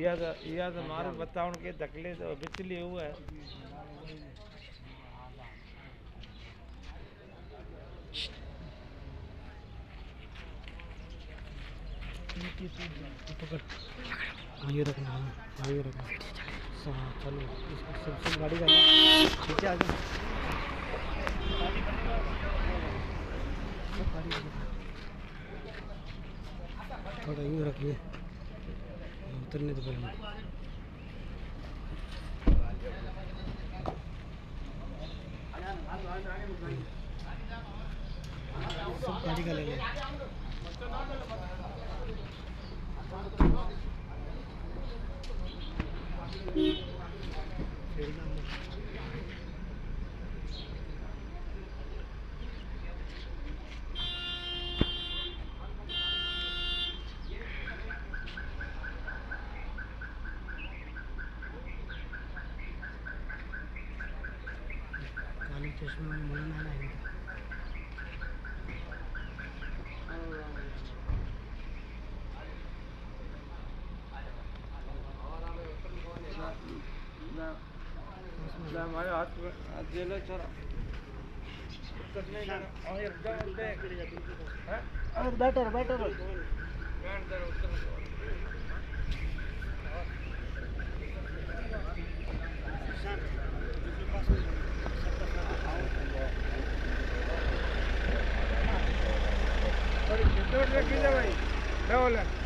यह हमारे बताओ के दखले तो बिचली हुआ है ये रखना ये रखना चलो सब गाड़ी का ठीक है आगे थोड़ा यूँ रखिए उतरने तो पहले सब गाड़ी का ले लें काली चश्मा में मन ना आएगा हमारे हाथ जेल चला बेटर बेटर भाई क्या बोला